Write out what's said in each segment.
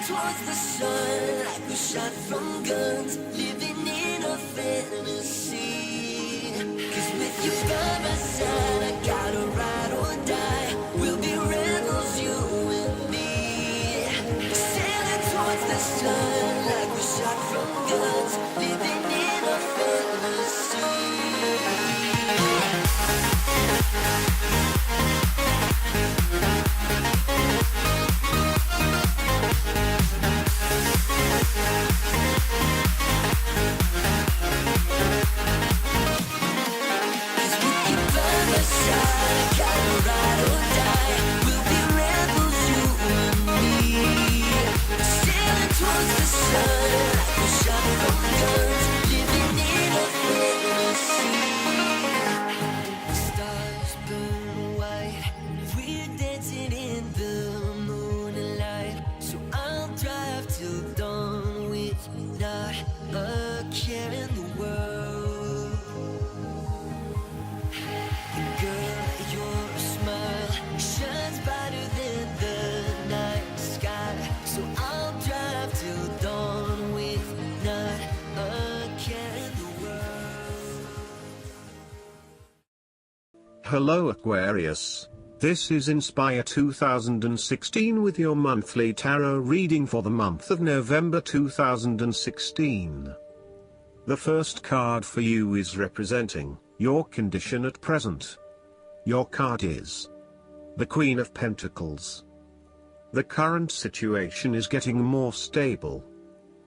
towards the sun like we're shot from guns, living in a fantasy. Cause with you by my side, I gotta ride or die. We'll be rebels, you and me. Sailing towards the sun like we're shot from guns, living in a fantasy. Hello Aquarius, this is Inspire 2016 with your monthly tarot reading for the month of November 2016. The first card for you is representing your condition at present. Your card is the Queen of Pentacles. The current situation is getting more stable.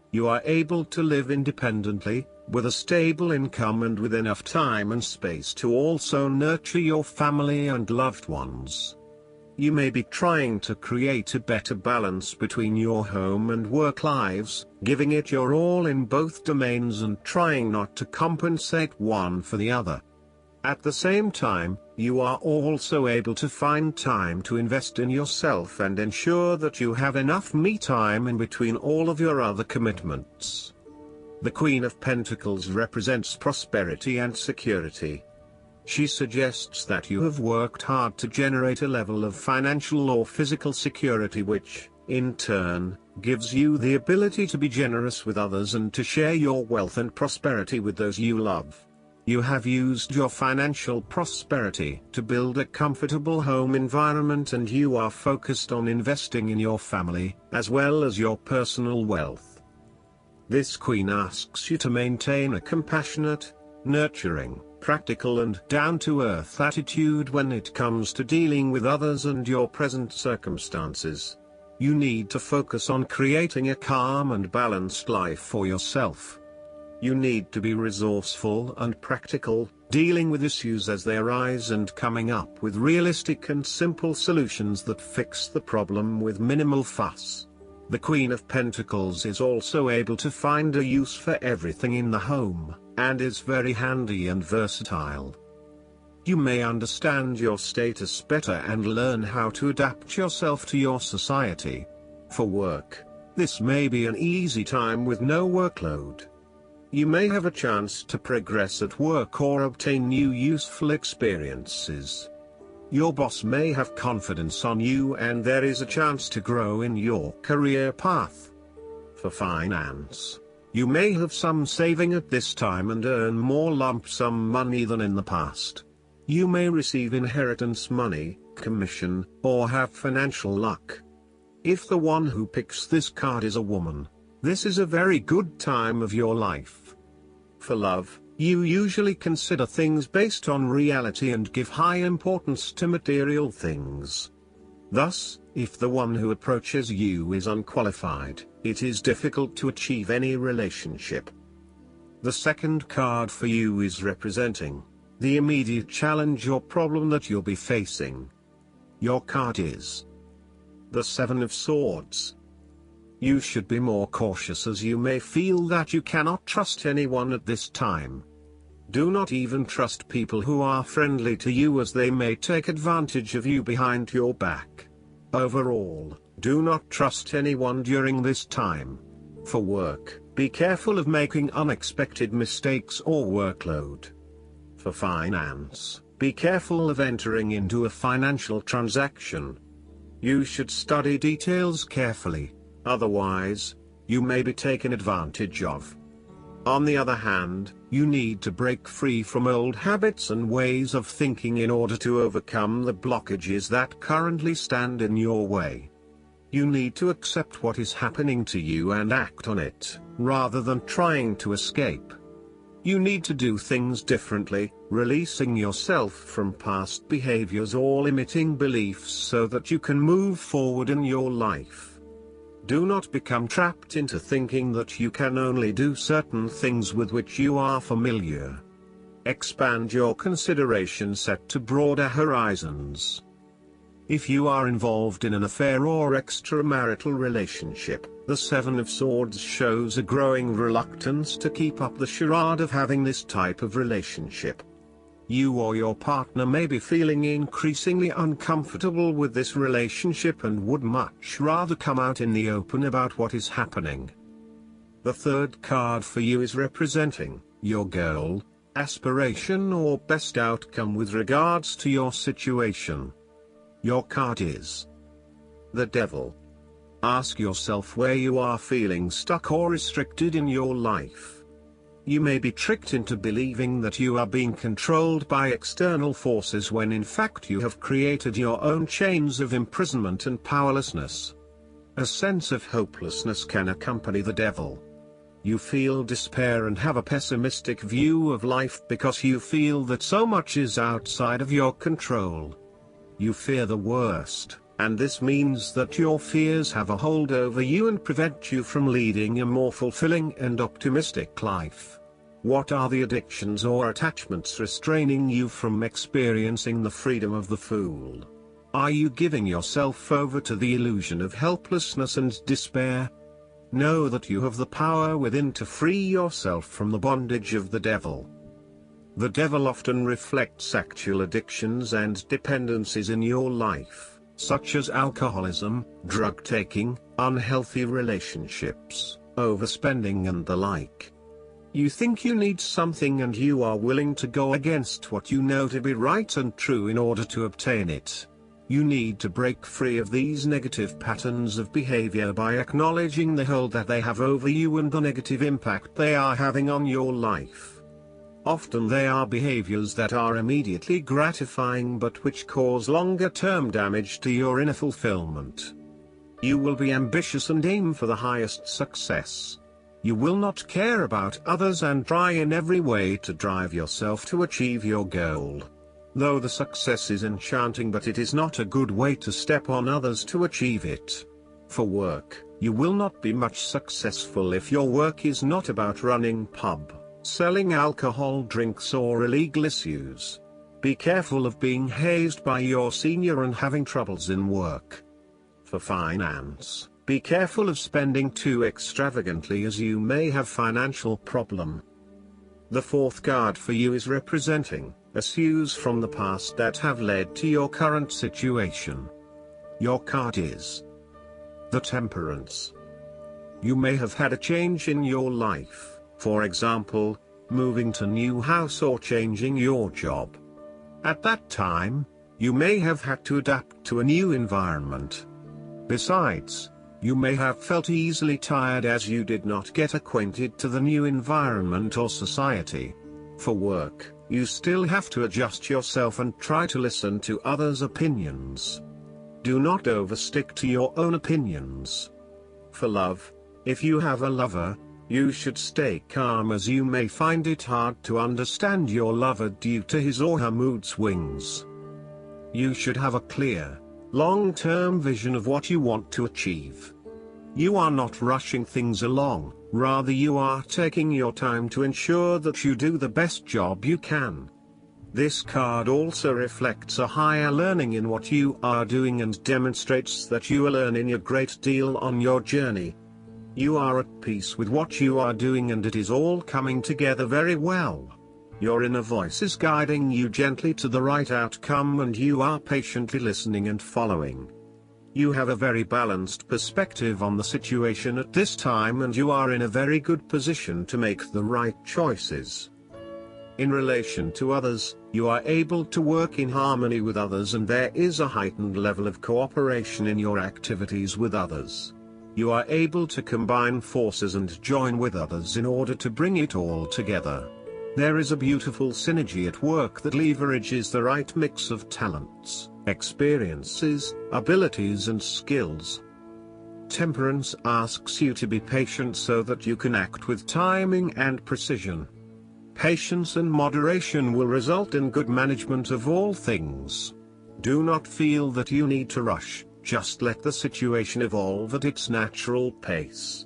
You are able to live independently, with a stable income and with enough time and space to also nurture your family and loved ones. You may be trying to create a better balance between your home and work lives, giving it your all in both domains and trying not to compensate one for the other. At the same time, you are also able to find time to invest in yourself and ensure that you have enough me time in between all of your other commitments. The Queen of Pentacles represents prosperity and security. She suggests that you have worked hard to generate a level of financial or physical security which, in turn, gives you the ability to be generous with others and to share your wealth and prosperity with those you love. You have used your financial prosperity to build a comfortable home environment and you are focused on investing in your family, as well as your personal wealth. This Queen asks you to maintain a compassionate, nurturing, practical and down-to-earth attitude when it comes to dealing with others and your present circumstances. You need to focus on creating a calm and balanced life for yourself. You need to be resourceful and practical, dealing with issues as they arise and coming up with realistic and simple solutions that fix the problem with minimal fuss. The Queen of Pentacles is also able to find a use for everything in the home, and is very handy and versatile. You may understand your status better and learn how to adapt yourself to your society. For work, this may be an easy time with no workload. You may have a chance to progress at work or obtain new useful experiences. Your boss may have confidence on you and there is a chance to grow in your career path. For finance, you may have some saving at this time and earn more lump sum money than in the past. You may receive inheritance money, commission, or have financial luck. If the one who picks this card is a woman, this is a very good time of your life. For love, you usually consider things based on reality and give high importance to material things. Thus, if the one who approaches you is unqualified, it is difficult to achieve any relationship. The second card for you is representing the immediate challenge or problem that you'll be facing. Your card is the Seven of Swords. You should be more cautious as you may feel that you cannot trust anyone at this time. Do not even trust people who are friendly to you as they may take advantage of you behind your back. Overall, do not trust anyone during this time. For work, be careful of making unexpected mistakes or workload. For finance, be careful of entering into a financial transaction. You should study details carefully. Otherwise, you may be taken advantage of. On the other hand, you need to break free from old habits and ways of thinking in order to overcome the blockages that currently stand in your way. You need to accept what is happening to you and act on it, rather than trying to escape. You need to do things differently, releasing yourself from past behaviors or limiting beliefs so that you can move forward in your life. Do not become trapped into thinking that you can only do certain things with which you are familiar. Expand your consideration set to broader horizons. If you are involved in an affair or extramarital relationship, the Seven of Swords shows a growing reluctance to keep up the charade of having this type of relationship. You or your partner may be feeling increasingly uncomfortable with this relationship and would much rather come out in the open about what is happening. The third card for you is representing your goal, aspiration or best outcome with regards to your situation. Your card is the Devil. Ask yourself where you are feeling stuck or restricted in your life. You may be tricked into believing that you are being controlled by external forces when in fact you have created your own chains of imprisonment and powerlessness. A sense of hopelessness can accompany the Devil. You feel despair and have a pessimistic view of life because you feel that so much is outside of your control. You fear the worst, and this means that your fears have a hold over you and prevent you from leading a more fulfilling and optimistic life. What are the addictions or attachments restraining you from experiencing the freedom of the Fool? Are you giving yourself over to the illusion of helplessness and despair? Know that you have the power within to free yourself from the bondage of the Devil. The Devil often reflects sexual addictions and dependencies in your life, such as alcoholism, drug taking, unhealthy relationships, overspending and the like. You think you need something and you are willing to go against what you know to be right and true in order to obtain it. You need to break free of these negative patterns of behavior by acknowledging the hold that they have over you and the negative impact they are having on your life. Often they are behaviors that are immediately gratifying but which cause longer-term damage to your inner fulfillment. You will be ambitious and aim for the highest success. You will not care about others and try in every way to drive yourself to achieve your goal. Though the success is enchanting, but it is not a good way to step on others to achieve it. For work, you will not be much successful if your work is not about running pub, selling alcohol drinks or illegal issues. Be careful of being hazed by your senior and having troubles in work. For finance, be careful of spending too extravagantly as you may have financial problem. The fourth card for you is representing issues from the past that have led to your current situation. Your card is the Temperance. You may have had a change in your life, for example, moving to new house or changing your job. At that time, you may have had to adapt to a new environment. Besides, you may have felt easily tired as you did not get acquainted to the new environment or society. For work, you still have to adjust yourself and try to listen to others' opinions. Do not overstick to your own opinions. For love, if you have a lover, you should stay calm as you may find it hard to understand your lover due to his or her mood swings. You should have a clear, long-term vision of what you want to achieve. You are not rushing things along, rather you are taking your time to ensure that you do the best job you can. This card also reflects a higher learning in what you are doing and demonstrates that you are learning a great deal on your journey. You are at peace with what you are doing and it is all coming together very well. Your inner voice is guiding you gently to the right outcome and you are patiently listening and following. You have a very balanced perspective on the situation at this time and you are in a very good position to make the right choices. In relation to others, you are able to work in harmony with others and there is a heightened level of cooperation in your activities with others. You are able to combine forces and join with others in order to bring it all together. There is a beautiful synergy at work that leverages the right mix of talents, experiences, abilities and skills. Temperance asks you to be patient so that you can act with timing and precision. Patience and moderation will result in good management of all things. Do not feel that you need to rush, just let the situation evolve at its natural pace.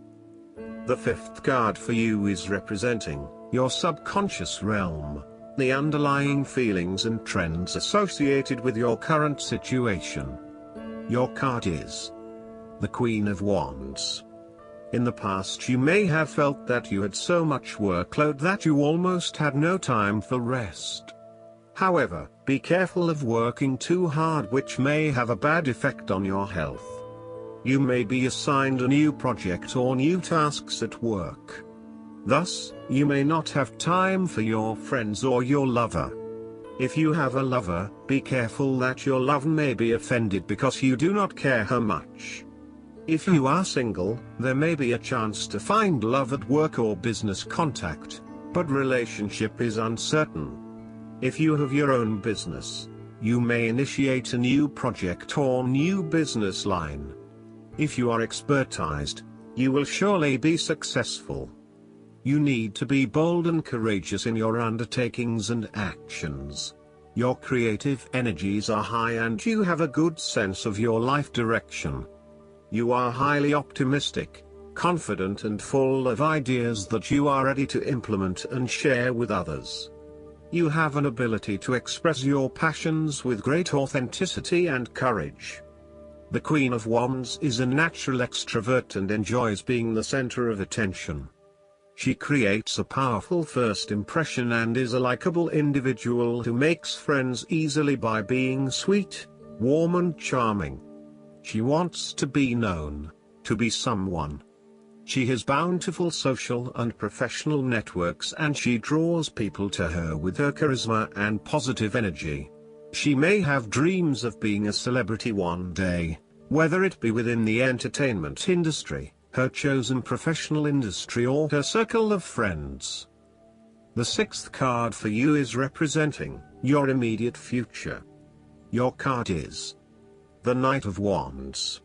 The fifth card for you is representing your subconscious realm, the underlying feelings and trends associated with your current situation. Your card is the Queen of Wands. In the past you may have felt that you had so much workload that you almost had no time for rest. However, be careful of working too hard, which may have a bad effect on your health. You may be assigned a new project or new tasks at work. Thus, you may not have time for your friends or your lover. If you have a lover, be careful that your lover may be offended because you do not care her much. If you are single, there may be a chance to find love at work or business contact, but relationship is uncertain. If you have your own business, you may initiate a new project or new business line. If you are expertised, you will surely be successful. You need to be bold and courageous in your undertakings and actions. Your creative energies are high and you have a good sense of your life direction. You are highly optimistic, confident and full of ideas that you are ready to implement and share with others. You have an ability to express your passions with great authenticity and courage. The Queen of Wands is a natural extrovert and enjoys being the center of attention. She creates a powerful first impression and is a likable individual who makes friends easily by being sweet, warm and charming. She wants to be known, to be someone. She has bountiful social and professional networks and she draws people to her with her charisma and positive energy. She may have dreams of being a celebrity one day, whether it be within the entertainment industry, her chosen professional industry or her circle of friends. The sixth card for you is representing your immediate future. Your card is the Knight of Wands.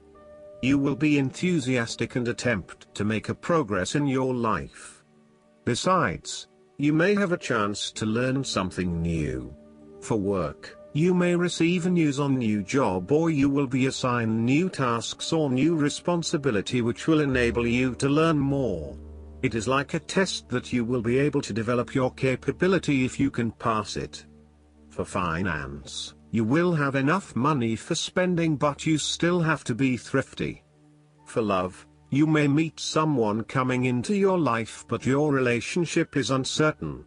You will be enthusiastic and attempt to make a progress in your life. Besides, you may have a chance to learn something new. For work, you may receive news on new job or you will be assigned new tasks or new responsibility which will enable you to learn more. It is like a test that you will be able to develop your capability if you can pass it. For finance, you will have enough money for spending but you still have to be thrifty. For love, you may meet someone coming into your life but your relationship is uncertain.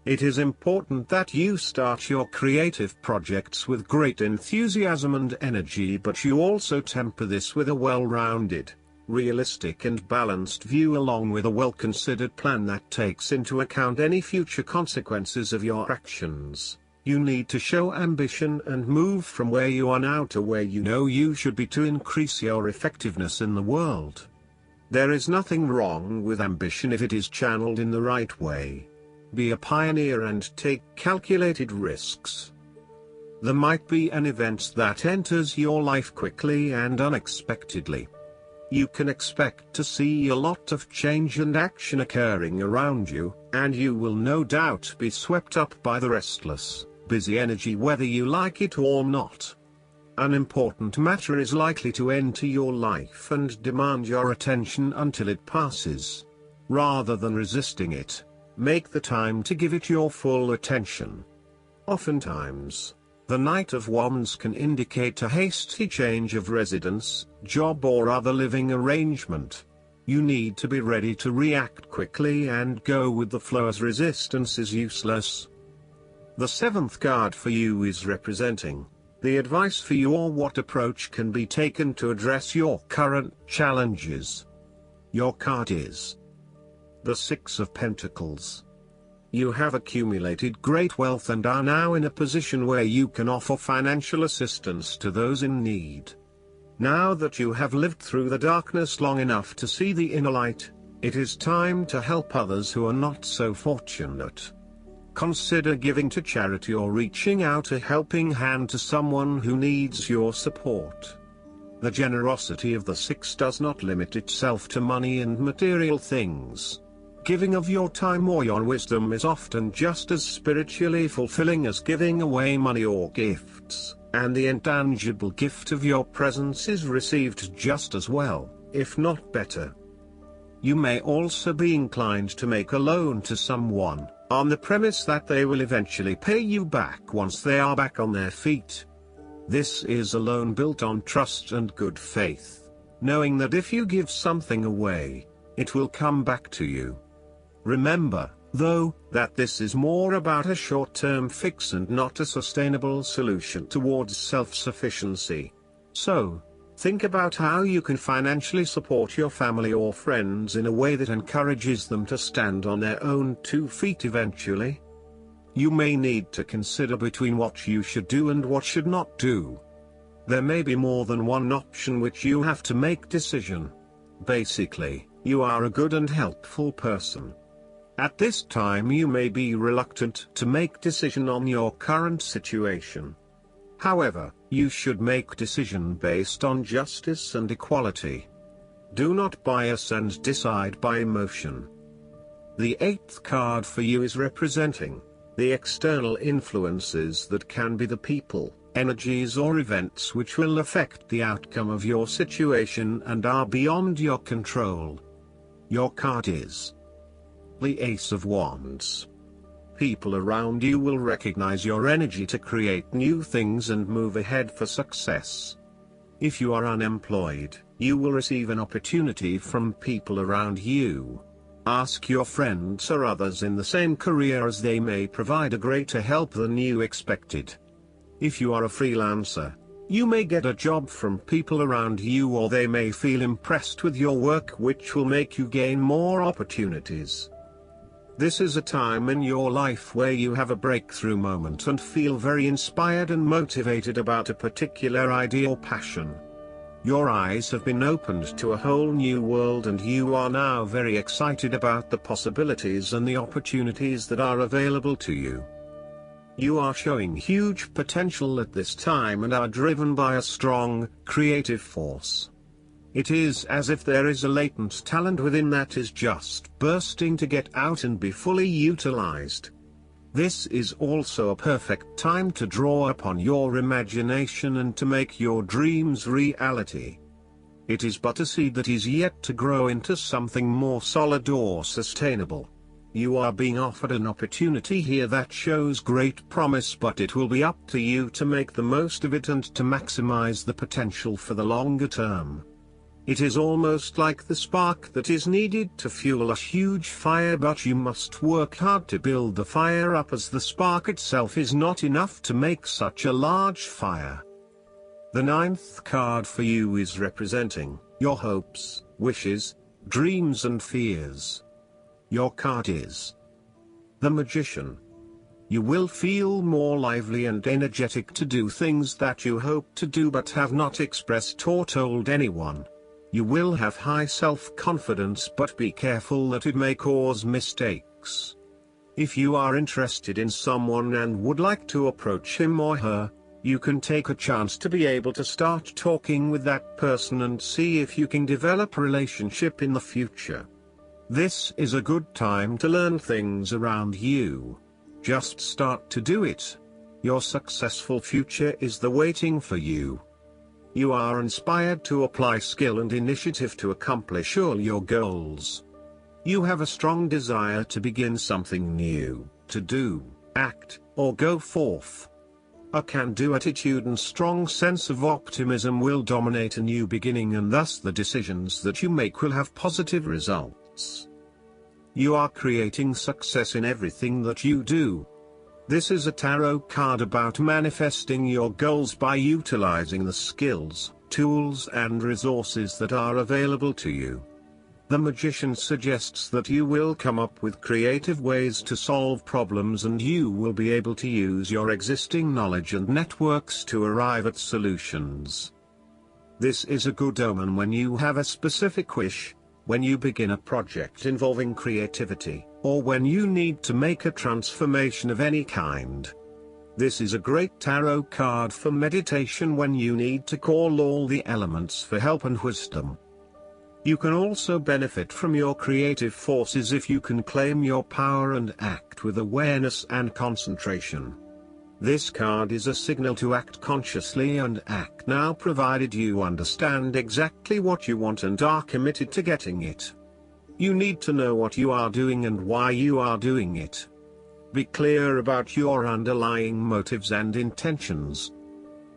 It is important that you start your creative projects with great enthusiasm and energy, but you also temper this with a well-rounded, realistic and balanced view along with a well-considered plan that takes into account any future consequences of your actions. You need to show ambition and move from where you are now to where you know you should be to increase your effectiveness in the world. There is nothing wrong with ambition if it is channeled in the right way. Be a pioneer and take calculated risks. There might be an event that enters your life quickly and unexpectedly. You can expect to see a lot of change and action occurring around you, and you will no doubt be swept up by the restless, busy energy whether you like it or not. An important matter is likely to enter your life and demand your attention until it passes. Rather than resisting it, make the time to give it your full attention. Oftentimes, the Knight of Wands can indicate a hasty change of residence, job or other living arrangement. You need to be ready to react quickly and go with the flow as resistance is useless. The seventh card for you is representing the advice for you or what approach can be taken to address your current challenges. Your card is the Six of Pentacles. You have accumulated great wealth and are now in a position where you can offer financial assistance to those in need. Now that you have lived through the darkness long enough to see the inner light, it is time to help others who are not so fortunate. Consider giving to charity or reaching out a helping hand to someone who needs your support. The generosity of the six does not limit itself to money and material things. Giving of your time or your wisdom is often just as spiritually fulfilling as giving away money or gifts, and the intangible gift of your presence is received just as well, if not better. You may also be inclined to make a loan to someone, on the premise that they will eventually pay you back once they are back on their feet. This is a loan built on trust and good faith, knowing that if you give something away, it will come back to you. Remember, though, that this is more about a short-term fix and not a sustainable solution towards self-sufficiency. So, think about how you can financially support your family or friends in a way that encourages them to stand on their own 2 feet eventually. You may need to consider between what you should do and what should not do. There may be more than one option which you have to make decision. Basically, you are a good and helpful person. At this time you may be reluctant to make decision on your current situation. However, you should make decision based on justice and equality. Do not bias and decide by emotion. The 8th card for you is representing the external influences that can be the people, energies or events which will affect the outcome of your situation and are beyond your control. Your card is the Ace of Wands. People around you will recognize your energy to create new things and move ahead for success. If you are unemployed, you will receive an opportunity from people around you. Ask your friends or others in the same career as they may provide a greater help than you expected. If you are a freelancer, you may get a job from people around you, or they may feel impressed with your work, which will make you gain more opportunities. This is a time in your life where you have a breakthrough moment and feel very inspired and motivated about a particular idea or passion. Your eyes have been opened to a whole new world and you are now very excited about the possibilities and the opportunities that are available to you. You are showing huge potential at this time and are driven by a strong, creative force. It is as if there is a latent talent within that is just bursting to get out and be fully utilized. This is also a perfect time to draw upon your imagination and to make your dreams reality. It is but a seed that is yet to grow into something more solid or sustainable. You are being offered an opportunity here that shows great promise, but it will be up to you to make the most of it and to maximize the potential for the longer term. It is almost like the spark that is needed to fuel a huge fire, but you must work hard to build the fire up, as the spark itself is not enough to make such a large fire. The 9th card for you is representing your hopes, wishes, dreams and fears. Your card is the Magician. You will feel more lively and energetic to do things that you hope to do but have not expressed or told anyone. You will have high self-confidence, but be careful that it may cause mistakes. If you are interested in someone and would like to approach him or her, you can take a chance to be able to start talking with that person and see if you can develop a relationship in the future. This is a good time to learn things around you. Just start to do it. Your successful future is waiting for you. You are inspired to apply skill and initiative to accomplish all your goals. You have a strong desire to begin something new, to do, act, or go forth. A can-do attitude and strong sense of optimism will dominate a new beginning, and thus the decisions that you make will have positive results. You are creating success in everything that you do. This is a tarot card about manifesting your goals by utilizing the skills, tools and resources that are available to you. The Magician suggests that you will come up with creative ways to solve problems, and you will be able to use your existing knowledge and networks to arrive at solutions. This is a good omen when you have a specific wish, when you begin a project involving creativity, or when you need to make a transformation of any kind. This is a great tarot card for meditation when you need to call all the elements for help and wisdom. You can also benefit from your creative forces if you can claim your power and act with awareness and concentration. This card is a signal to act consciously and act now, provided you understand exactly what you want and are committed to getting it. You need to know what you are doing and why you are doing it. Be clear about your underlying motives and intentions.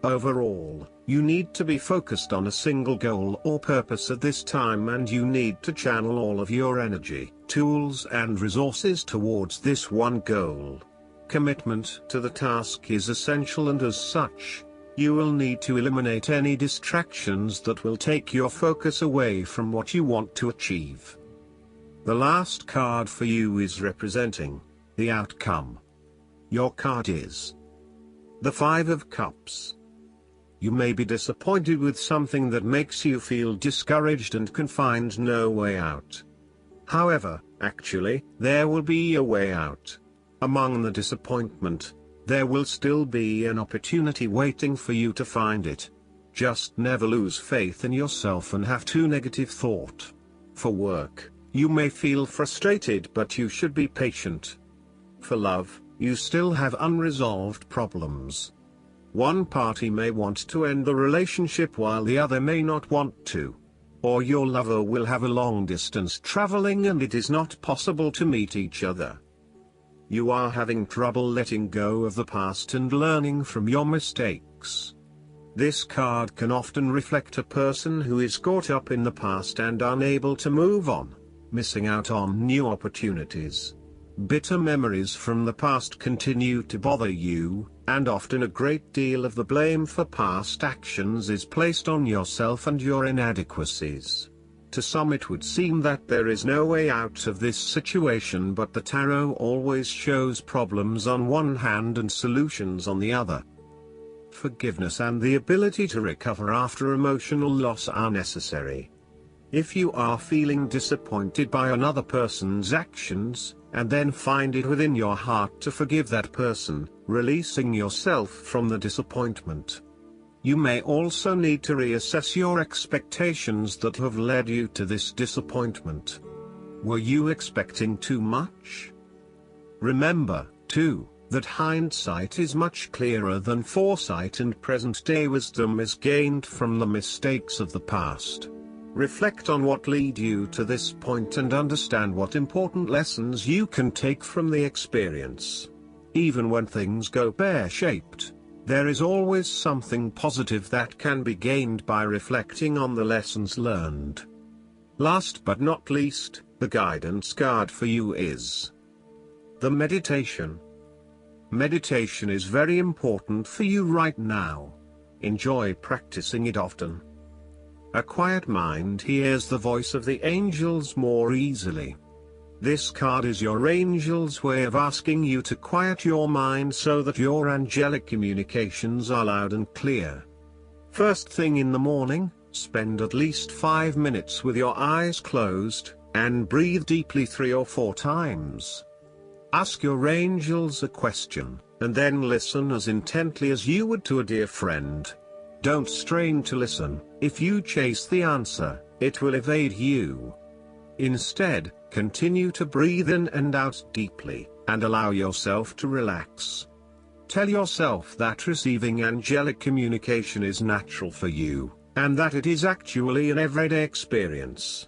Overall, you need to be focused on a single goal or purpose at this time, and you need to channel all of your energy, tools and resources towards this one goal. Commitment to the task is essential, and as such, you will need to eliminate any distractions that will take your focus away from what you want to achieve. The last card for you is representing the outcome. Your card is the Five of Cups. You may be disappointed with something that makes you feel discouraged and can find no way out. However, actually, there will be a way out. Among the disappointment, there will still be an opportunity waiting for you to find it. Just never lose faith in yourself and have too negative thought. For work, you may feel frustrated, but you should be patient. For love, you still have unresolved problems. One party may want to end the relationship while the other may not want to. Or your lover will have a long distance traveling and it is not possible to meet each other. You are having trouble letting go of the past and learning from your mistakes. This card can often reflect a person who is caught up in the past and unable to move on, missing out on new opportunities. Bitter memories from the past continue to bother you, and often a great deal of the blame for past actions is placed on yourself and your inadequacies. To some it would seem that there is no way out of this situation, but the tarot always shows problems on one hand and solutions on the other. Forgiveness and the ability to recover after emotional loss are necessary. If you are feeling disappointed by another person's actions, and then find it within your heart to forgive that person, releasing yourself from the disappointment. You may also need to reassess your expectations that have led you to this disappointment. Were you expecting too much? Remember, too, that hindsight is much clearer than foresight, and present-day wisdom is gained from the mistakes of the past. Reflect on what led you to this point and understand what important lessons you can take from the experience. Even when things go pear-shaped, there is always something positive that can be gained by reflecting on the lessons learned. Last but not least, the guidance card for you is the meditation. Meditation is very important for you right now. Enjoy practicing it often. A quiet mind hears the voice of the angels more easily. This card is your angel's way of asking you to quiet your mind so that your angelic communications are loud and clear. First thing in the morning, spend at least 5 minutes with your eyes closed, and breathe deeply 3 or 4 times. Ask your angels a question, and then listen as intently as you would to a dear friend. Don't strain to listen. If you chase the answer, it will evade you. Instead, continue to breathe in and out deeply, and allow yourself to relax. Tell yourself that receiving angelic communication is natural for you, and that it is actually an everyday experience.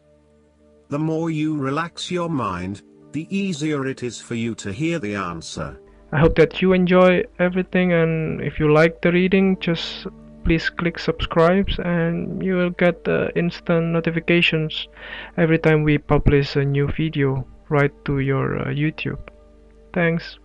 The more you relax your mind, the easier it is for you to hear the answer. I hope that you enjoy everything, and if you like the reading, just please click subscribe and you will get instant notifications every time we publish a new video right to your YouTube. Thanks.